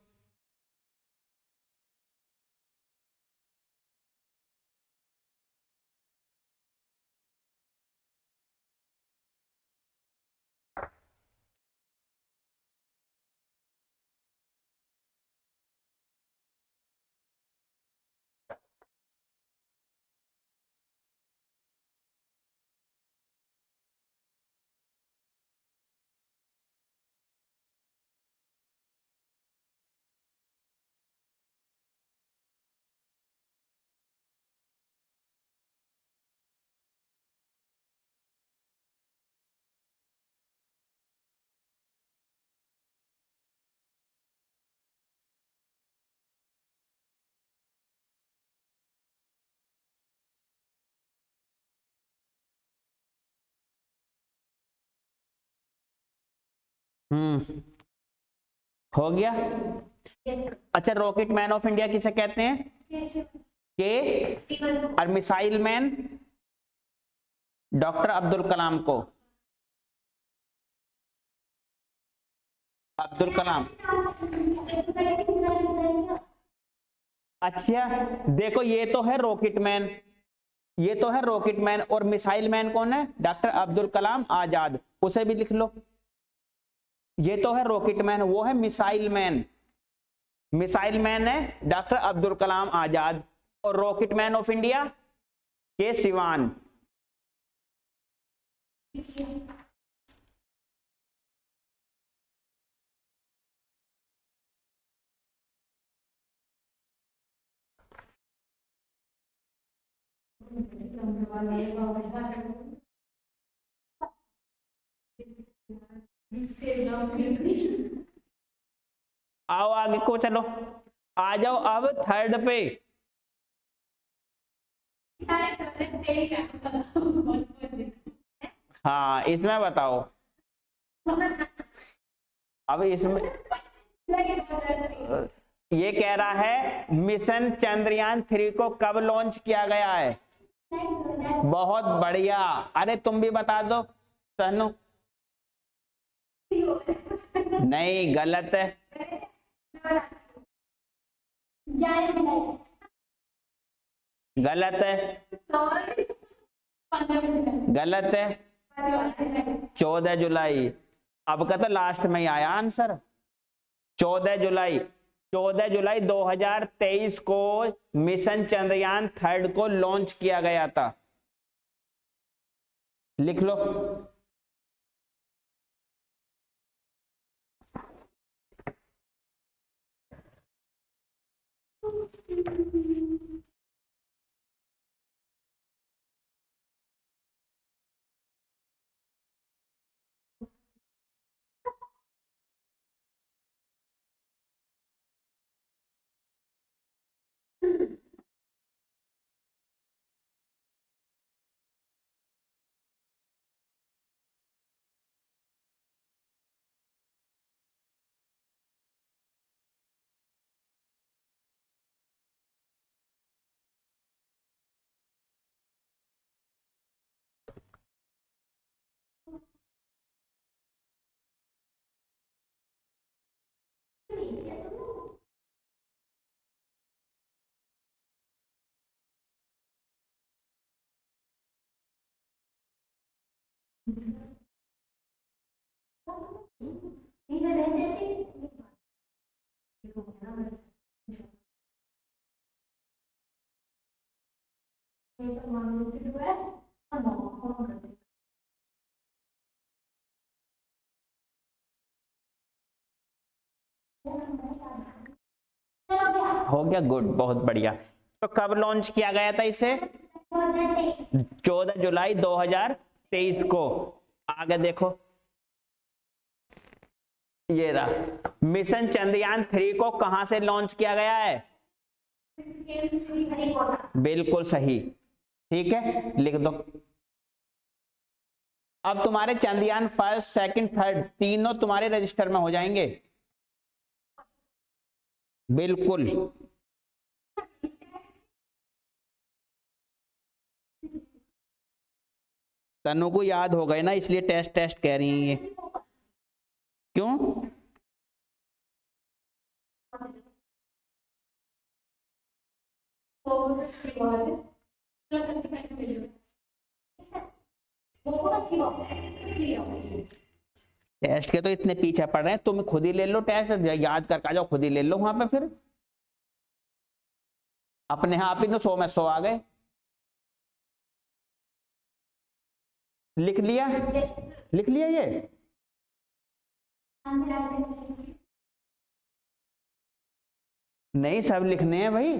हो गया। अच्छा, रॉकेट मैन ऑफ इंडिया किसे कहते हैं? के और missile man doctor Abdul Kalam को। अब्दुल कलाम। अच्छा देखो, ये तो है रॉकेट मैन, ये तो है रॉकेट मैन, और मिसाइल मैन कौन है? डॉक्टर अब्दुल कलाम आजाद, उसे भी लिख लो। ये तो है रॉकेट मैन, वो है मिसाइल मैन। मिसाइल मैन है डॉक्टर अब्दुल कलाम आजाद, और रॉकेट मैन ऑफ इंडिया के सिवान। आओ आगे को चलो, आ जाओ अब थर्ड पे। हाँ इसमें बताओ, अब इसमें ये कह रहा है मिशन चंद्रयान 3 को कब लॉन्च किया गया है? बहुत बढ़िया, अरे तुम भी बता दो तनु। नहीं, गलत है। 11 जुलाई। गलत है, 15 जुलाई। गलत है, 14 जुलाई। अब का तो लास्ट में ही आया आंसर, 14 जुलाई। 14 जुलाई 2023 को मिशन चंद्रयान 3 को लॉन्च किया गया था। लिख लो। हो गया, गुड, बहुत बढ़िया। तो कब लॉन्च किया गया था इसे? 2023 14 जुलाई 2023 को। आगे देखो, ये रहा मिशन चंद्रयान 3 को कहां से लॉन्च किया गया है? बिल्कुल सही, ठीक है, लिख दो। अब तुम्हारे चंद्रयान फर्स्ट, सेकंड, थर्ड तीनों तुम्हारे रजिस्टर में हो जाएंगे। बिल्कुल, तनु को याद हो गए ना, इसलिए टेस्ट टेस्ट कह रही हैं ये। क्यों? टेस्ट के तो इतने पीछे पड़ रहे हैं, तुम खुद ही ले लो टेस्ट, याद करके आ जाओ, खुद ही ले लो वहां पे, फिर अपने आप ही 100 में 100 आ गए। लिख लिया? लिख लिया ये? नहीं, सब लिखने हैं भाई।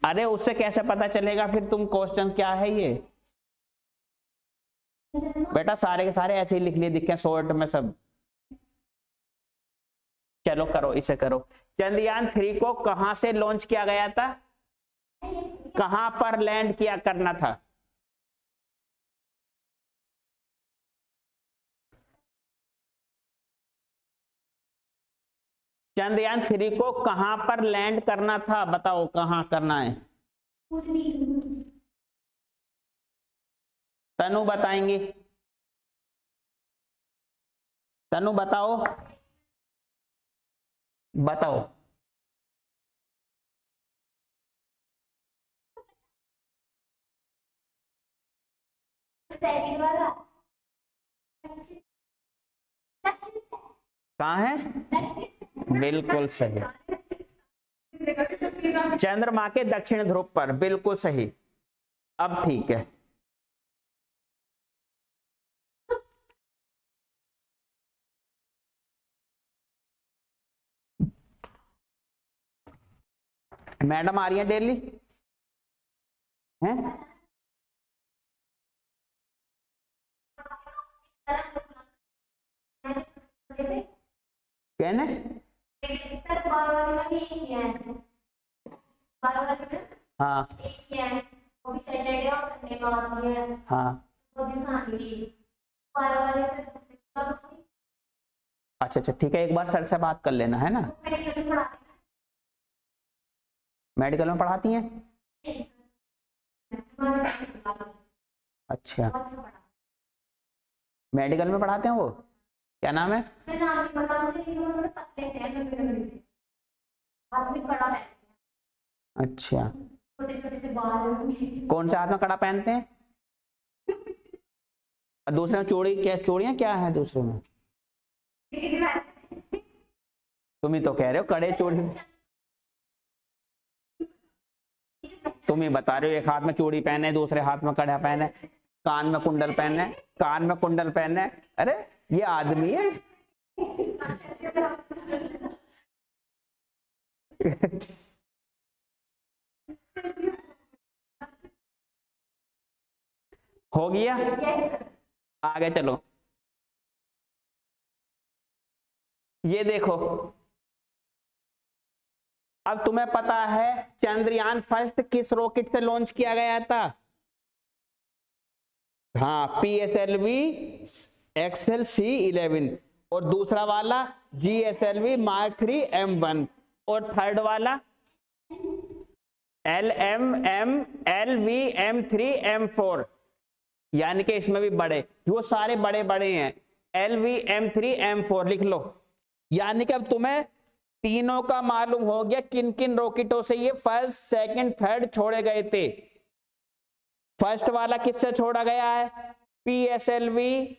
अरे उससे कैसे पता चलेगा फिर तुम क्वेश्चन क्या है ये? बेटा सारे के सारे ऐसे ही लिख लिए दिखे शॉर्ट में सब। चलो करो, इसे करो। चंद्रयान 3 को कहां से लॉन्च किया गया था? कहां पर लैंड किया करना था? चंद्रयान 3 को कहां पर लैंड करना था? बताओ कहां करना है? तनु बताएंगी? तनु बताओ, बताओ। सेकंड वाला कहां है? बिल्कुल सही, चंद्रमा के दक्षिण ध्रुव पर, बिल्कुल सही। अब ठीक है, मैडम आ रही है डेली हैं? कहने सर बायोलॉजी में भी एक ही है, बायोलॉजी में हाँ एक ही है, वो भी सैटरडे और संडे को आती है, हाँ, वो दिन आती है बायोलॉजी से। अच्छा अच्छा ठीक है, एक बार सर से बात कर लेना है ना। मेडिकल में पढ़ाते मेडिकल में पढ़ाती हैं? हैं। अच्छा, मेडिकल में पढ़ाते हैं वो, क्या नाम है? नाम नहीं पता मुझे, लेकिन वो थोड़े पतले से हैं, लंबे लंबे से, हाथ में कड़ा पहनते हैं, अच्छा, छोटे छोटे से बाल हैं। कौन से हाथ में कड़ा पहनते हैं? और दूसरे में चूड़ी, क्या चूड़ियां क्या है दूसरे में? तुम ही तो कह रहे हो कड़े चूड़ी, तुम ही बता रहे हो एक हाथ में चूड़ी पहने, दूसरे हाथ में कड़ा पहने, कान में कुंडल पहने, कान में कुंडल पहने। अरे ये आदमी है। हो गया, आगे चलो। ये देखो, अब तुम्हें पता है चंद्रयान फर्स्ट किस रॉकेट से लॉन्च किया गया था? हाँ, PSLV XLC-11, और दूसरा वाला GSLV Mark 3 M1, और थर्ड वाला LM-LV M3 M4, यानी कि इसमें भी बड़े, वो सारे बड़े बड़े हैं। LV M3 M4 लिख लो। यानी कि अब तुम्हें तीनों का मालूम हो गया किन किन रॉकेटों से ये फर्स्ट, सेकंड, थर्ड छोड़े गए थे। फर्स्ट वाला किससे छोड़ा गया है? PSLV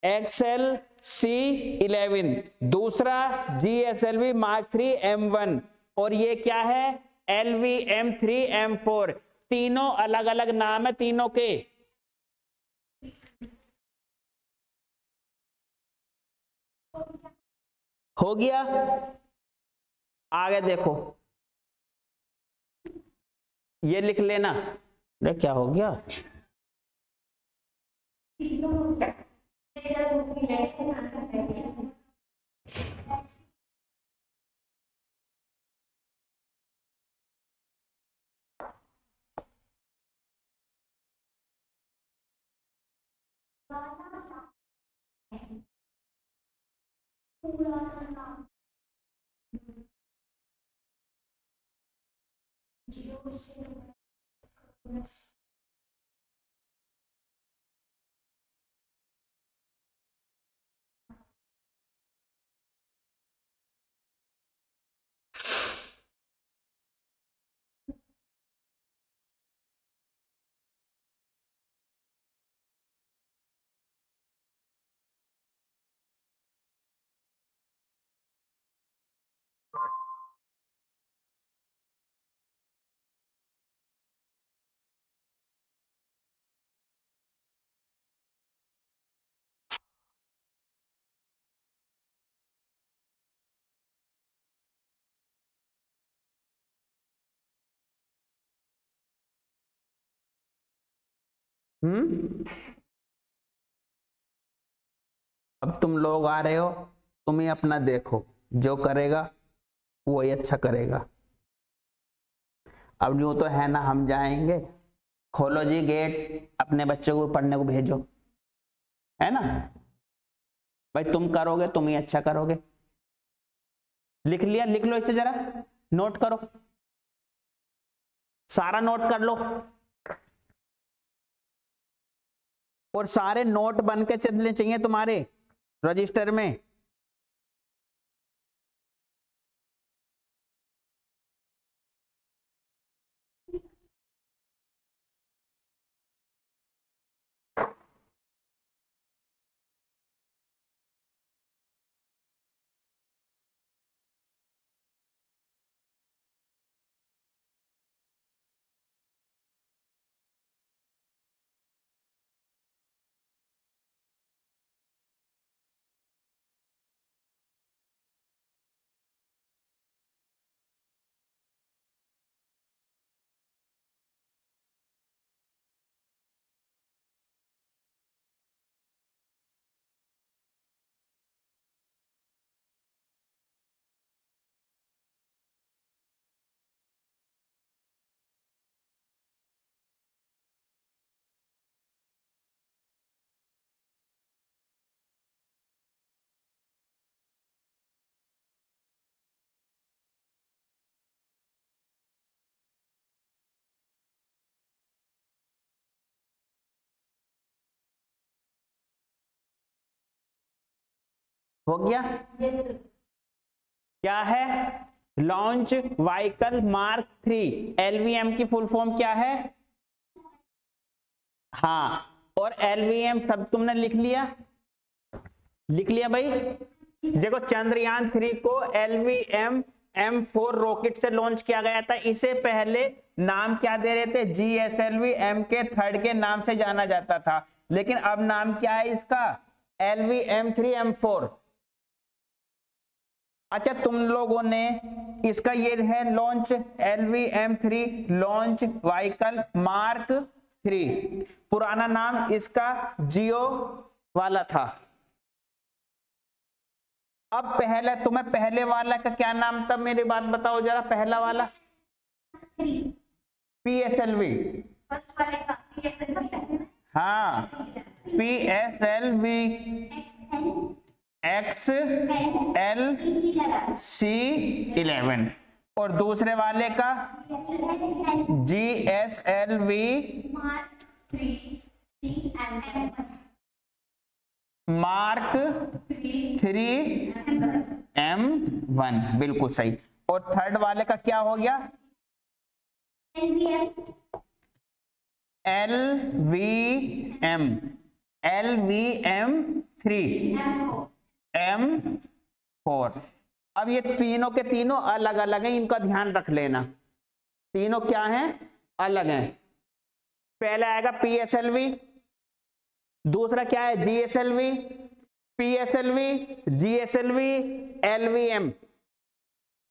XLC-11, दूसरा GSLV Mark 3 M1, और ये क्या है? LV M3 M4। तीनों अलग अलग नाम है तीनों के। हो गया, आगे देखो। ये लिख लेना। अरे क्या हो गया? अब तुम लोग आ रहे हो, तुम ही अपना देखो, जो करेगा वही अच्छा करेगा। अब यूं तो है ना, हम जाएंगे, खोलो जी गेट, अपने बच्चों को पढ़ने को भेजो, है ना भाई? तुम करोगे, तुम ही अच्छा करोगे। लिख लिया? लिख लो इसे, जरा नोट करो, सारा नोट कर लो, और सारे नोट बन के चलने चाहिए तुम्हारे रजिस्टर में। हो गया? क्या है? Launch vehicle mark 3। एलवीएम की फुल फॉर्म क्या है? हाँ, और एलवीएम सब तुमने लिख लिया? लिख लिया भाई? देखो, चंद्रयान 3 को एलवीएम M4 रॉकेट से लॉन्च किया गया था। इसे पहले नाम क्या दे रहे थे? GSLV MK3 के नाम से जाना जाता था, लेकिन अब नाम क्या है इसका? LV-M3-M4। अच्छा, तुम लोगों ने इसका ये है launch LV-M3 launch vehicle mark 3। पुराना नाम इसका जियो वाला था। अब पहले तुम्हें पहले वाला का क्या नाम था? मेरी बात बताओ जरा, पहला वाला PSLV। फर्स्ट वाले का PSLV। हाँ, PSLV XLC11। और दूसरे वाले का GSLV मार्क 3M1। बिल्कुल सही। और थर्ड वाले का क्या हो गया? LVM3M4। अब ये तीनों के तीनों अलग अलग हैं, इनका ध्यान रख लेना। तीनों क्या हैं? अलग हैं। पहले आएगा PSLV, दूसरा क्या है? GSLV, PSLV, GSLV, LVM,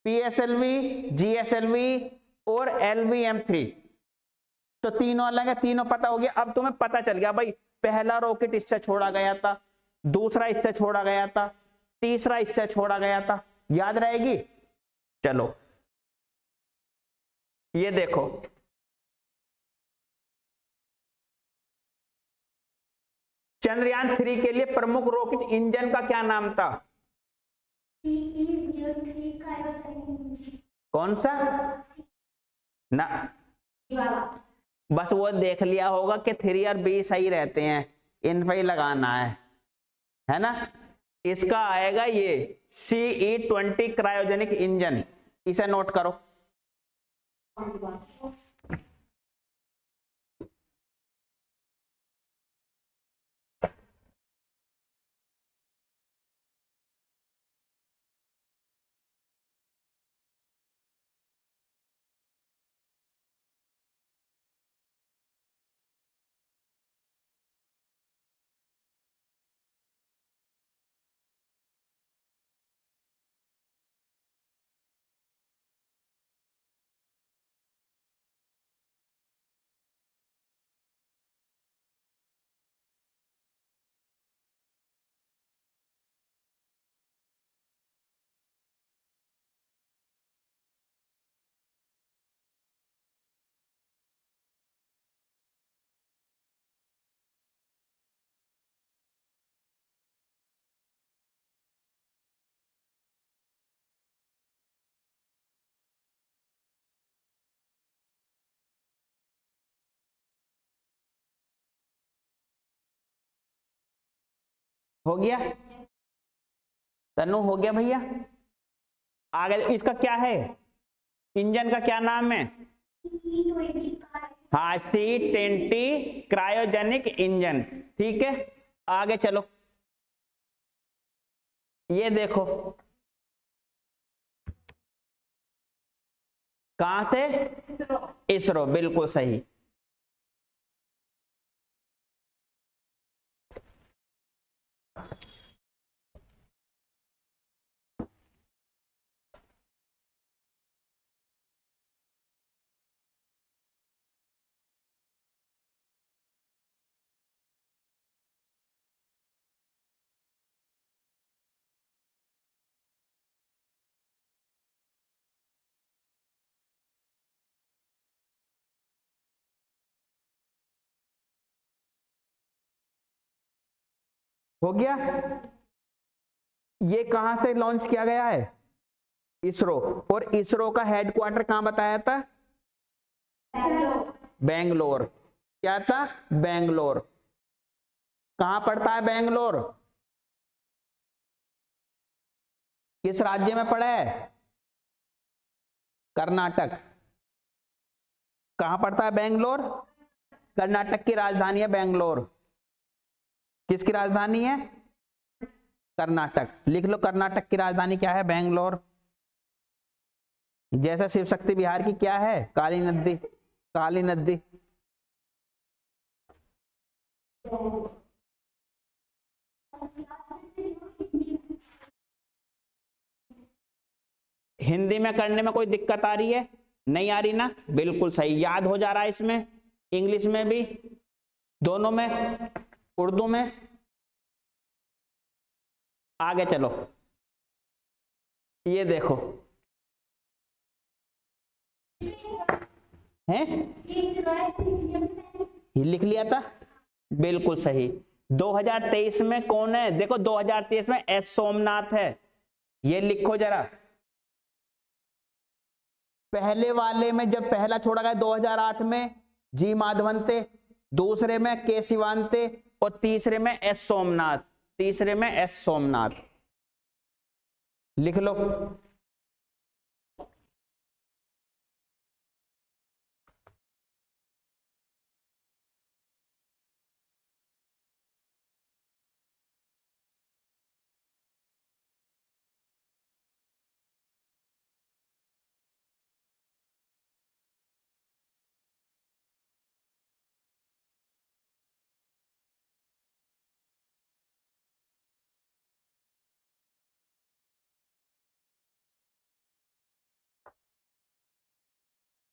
PSLV, GSLV और LVM3। तो तीनों अलग है, तीनों पता हो गया। अब तुम्हें पता चल गया भाई, पहला रॉकेट इससे छोड़ा गया था, दूसरा इससे छोड़ा गया था, तीसरा इससे छोड़ा गया था, याद रहेगी। चलो ये देखो, चंद्रयान 3 के लिए प्रमुख रॉकेट इंजन का क्या नाम था? कौन सा ना, बस वो देख लिया होगा कि 3 और बी सही रहते हैं, इन पे ही लगाना है ना। इसका आएगा ये CE-20 क्रायोजेनिक इंजन, इसे नोट करो। हो गया तनु, हो गया भैया। आगे इसका क्या है, इंजन का क्या नाम है? हाँ, C-20 क्रायोजेनिक इंजन। ठीक है, आगे चलो, ये देखो कहां से, इसरो, बिल्कुल सही। हो गया, ये कहां से लॉन्च किया गया है, इसरो। और इसरो का हेडक्वार्टर कहां बताया था, बेंगलोर। क्या था, बेंगलोर। कहां पड़ता है बेंगलोर, किस राज्य में पड़ा है, कर्नाटक। कहां पड़ता है बेंगलोर, कर्नाटक की राजधानी है बेंगलोर। किसकी राजधानी है, कर्नाटक। लिख लो, कर्नाटक की राजधानी क्या है, बेंगलोर। जैसे शिव शक्ति बिहार की क्या है, काली नदी, काली नदी। हिंदी में करने में कोई दिक्कत आ रही है, नहीं आ रही ना, बिल्कुल सही, याद हो जा रहा है इसमें, इंग्लिश में भी, दोनों में, उर्दू में। आगे चलो, ये देखो हैं, ये लिख लिया था, बिल्कुल सही। 2023 में कौन है, देखो 2023 में एस सोमनाथ है, ये लिखो जरा। पहले वाले में जब पहला छोड़ा गया 2008 में जी माधवन थे, दूसरे में के सिवान थे, और तीसरे में एस सोमनाथ, तीसरे में एस सोमनाथ। लिख लो,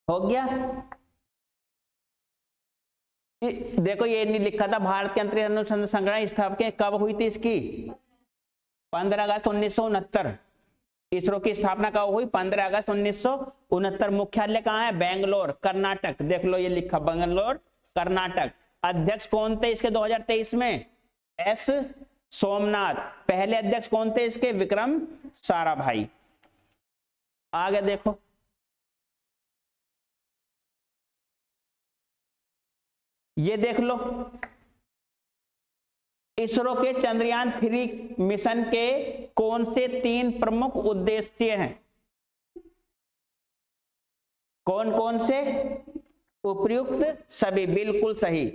हो गया। देखो ये नहीं लिखा था भारत के अंतरिक्ष अनुसंधान संगठन स्थापना कब हुई थी इसकी? 15 अगस्त 1969। इसरो की स्थापना कब हुई? 15 अगस्त 1969। मुख्यालय कहाँ है? बेंगलोर कर्नाटक। देख लो ये लिखा, बेंगलोर कर्नाटक। अध्यक्ष कौन थे इसके 2023 में? एस सोमनाथ। पहले अध्यक्ष कौन थे इसके? विक्रम साराभाई। आगे देखो, ये देख लो, इसरो के चंद्रयान-3 मिशन के कौन से 3 प्रमुख उद्देश्य हैं? कौन कौन से? उपयुक्त सभी। बिल्कुल सही,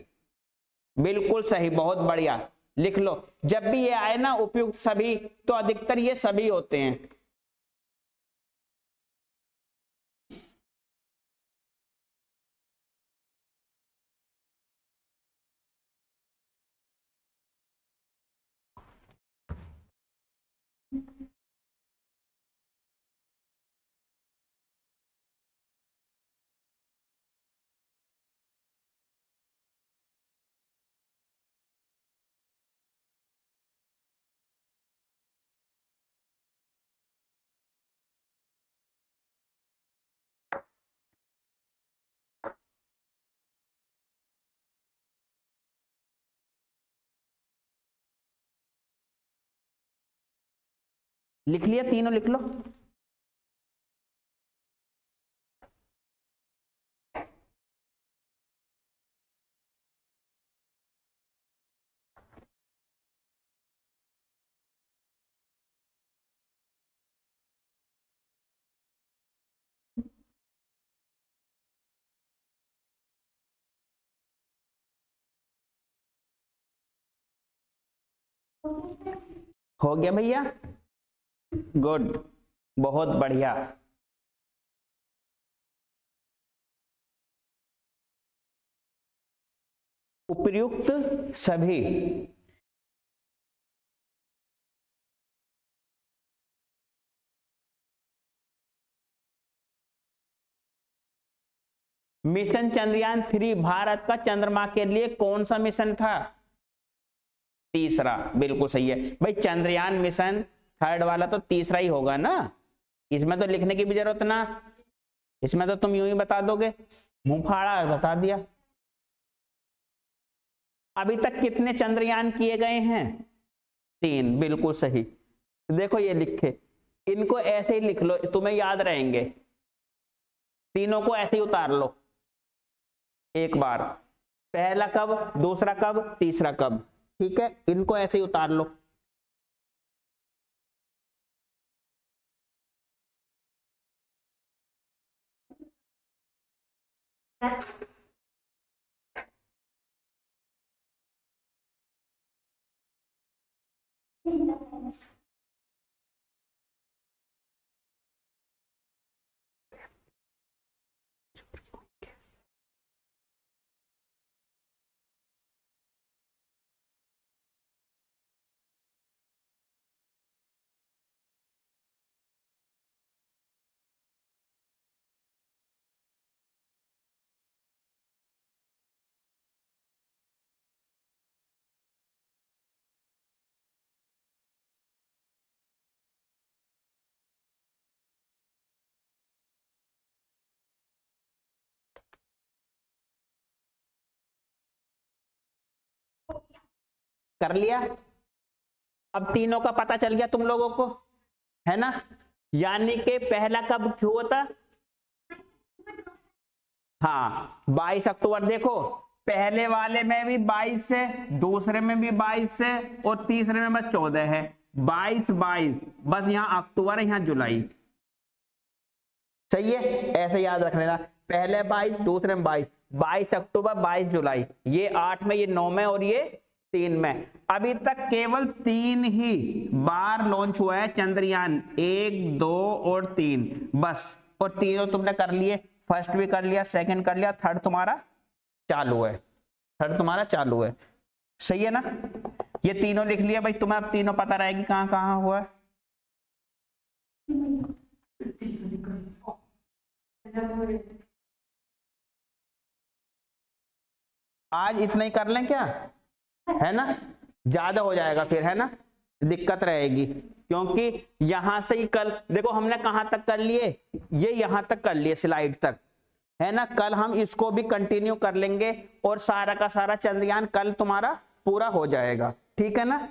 बिल्कुल सही, बहुत बढ़िया, लिख लो। जब भी ये आए ना उपयुक्त सभी, तो अधिकतर ये सभी होते हैं। लिख लिया? तीनों लिख लो। हो गया भैया? गुड, बहुत बढ़िया। उपयुक्त सभी। मिशन चंद्रयान-3 भारत का चंद्रमा के लिए कौन सा मिशन था? तीसरा। बिल्कुल सही है भाई, चंद्रयान मिशन 3rd वाला तो तीसरा ही होगा ना, इसमें तो लिखने की भी जरूरत ना, इसमें तो तुम यूं ही बता दोगे, मुंह फाड़ा बता दिया। अभी तक कितने चंद्रयान किए गए हैं? 3। बिल्कुल सही। देखो ये लिखे, इनको ऐसे ही लिख लो, तुम्हें याद रहेंगे। तीनों को ऐसे ही उतार लो एक बार, पहला कब, दूसरा कब, तीसरा कब। ठीक है, इनको ऐसे ही उतार लो। कर लिया? अब तीनों का पता चल गया तुम लोगों को, है ना? यानी कि पहला कब क्यों होता? हाँ 22 अक्टूबर। देखो पहले वाले में भी 22 है, दूसरे में भी 22 है, और तीसरे में बस 14 है। 22 बस, यहां अक्टूबर है, यहां जुलाई। सही है, ऐसे याद रख लेना, पहले 22, दूसरे में 22। 22 अक्टूबर, 22 जुलाई, ये 8 में, ये 9 में, और ये 3 में। अभी तक केवल 3 ही बार लॉन्च हुआ है चंद्रयान, 1, 2 और 3 बस। और तीनों तुमने कर लिए, फर्स्ट भी कर लिया, सेकंड कर लिया, थर्ड तुम्हारा चालू है, थर्ड तुम्हारा चालू है। सही है ना? ये तीनों लिख लिया भाई, तुम्हें अब तीनों पता रहेगी कहां कहां हुआ है। आज इतना ही कर लें क्या, है ना, ज्यादा हो जाएगा फिर, है ना, दिक्कत रहेगी, क्योंकि यहां से ही कल देखो हमने कहां तक कर लिए, ये यहां तक कर लिए स्लाइड तक, है ना। कल हम इसको भी कंटिन्यू कर लेंगे और सारा का सारा चंद्रयान कल तुम्हारा पूरा हो जाएगा, ठीक है ना।